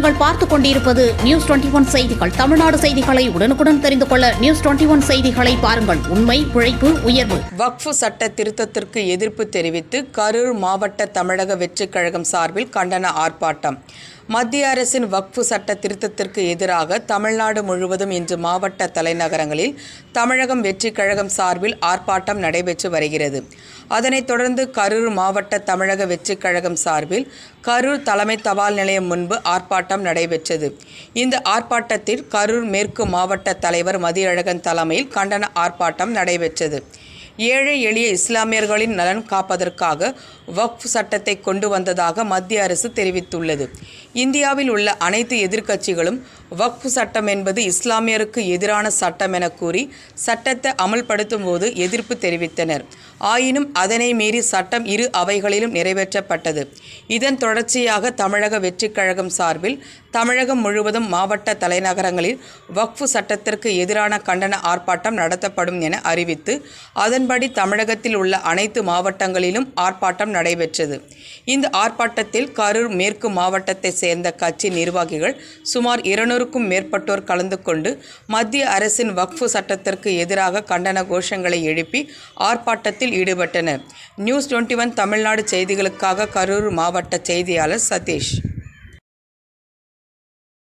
நீங்கள் பார்த்துக் கொண்டிருப்பது நியூஸ் 21 செய்திகள். தமிழ்நாடு செய்திகளை உடனுக்குடன் தெரிந்து கொள்ள நியூஸ் 21 செய்திகளை பாருங்கள். உண்மை, உழைப்பு, உயர்வு. வக்ஃப் சட்ட திருத்தத்திற்கு எதிர்ப்பு தெரிவித்து கரூர் மாவட்ட தமிழக வெற்றிக் கழகம் சார்பில் கண்டன ஆர்ப்பாட்டம். மத்திய அரசின் வக்ஃப் சட்ட திருத்தத்திற்கு எதிராக தமிழ்நாடு முழுவதும் இன்று மாவட்ட தலைநகரங்களில் தமிழகம் வெற்றிக் கழகம் சார்பில் ஆர்ப்பாட்டம் நடைபெற்று வருகிறது. அதனைத் தொடர்ந்து கரூர் மாவட்ட தமிழக வெற்றிக் கழகம் சார்பில் கரூர் தலைமை தபால் நிலையம் முன்பு ஆர்ப்பாட்டம் நடைபெற்றது. இந்த ஆர்ப்பாட்டத்தில் கரூர் மேற்கு மாவட்ட தலைவர் மதியழகன் தலைமையில் கண்டன ஆர்ப்பாட்டம் நடைபெற்றது. ஏழை எளிய இஸ்லாமியர்களின் நலன் காப்பதற்காக வக்ஃப் சட்டத்தை கொண்டு வந்ததாக மத்திய அரசு தெரிவித்துள்ளது. இந்தியாவில் உள்ள அனைத்து எதிர்க்கட்சிகளும் வக்ஃப் சட்டம் என்பது இஸ்லாமியருக்கு எதிரான சட்டம் என கூறி சட்டத்தை அமல்படுத்தும் போது எதிர்ப்பு தெரிவித்தனர். ஆயினும் அதனை மீறி சட்டம் இரு அவைகளிலும் நிறைவேற்றப்பட்டது. இதன் தொடர்ச்சியாக தமிழக வெற்றிக் கழகம் சார்பில் தமிழகம் முழுவதும் மாவட்ட தலைநகரங்களில் வக்ஃப் சட்டத்திற்கு எதிரான கண்டன ஆர்ப்பாட்டம் நடத்தப்படும் என அறிவித்து அதன்படி தமிழகத்தில் உள்ள அனைத்து மாவட்டங்களிலும் ஆர்ப்பாட்டம் நடைபெற்றது. இந்த ஆர்ப்பாட்டத்தில் கரூர் மேற்கு மாவட்டத்தை சேர்ந்த கட்சி நிர்வாகிகள் சுமார் 200க்கும் மேற்பட்டோர் கலந்து கொண்டு மத்திய அரசின் வக்ஃப் சட்டத்திற்கு எதிராக கண்டன கோஷங்களை எழுப்பி ஆர்ப்பாட்டத்தில் ஈடுபட்டனர். நியூஸ் 21 தமிழ்நாடு செய்திகளுக்காக கரூர் மாவட்ட செய்தியாளர் சதீஷ்.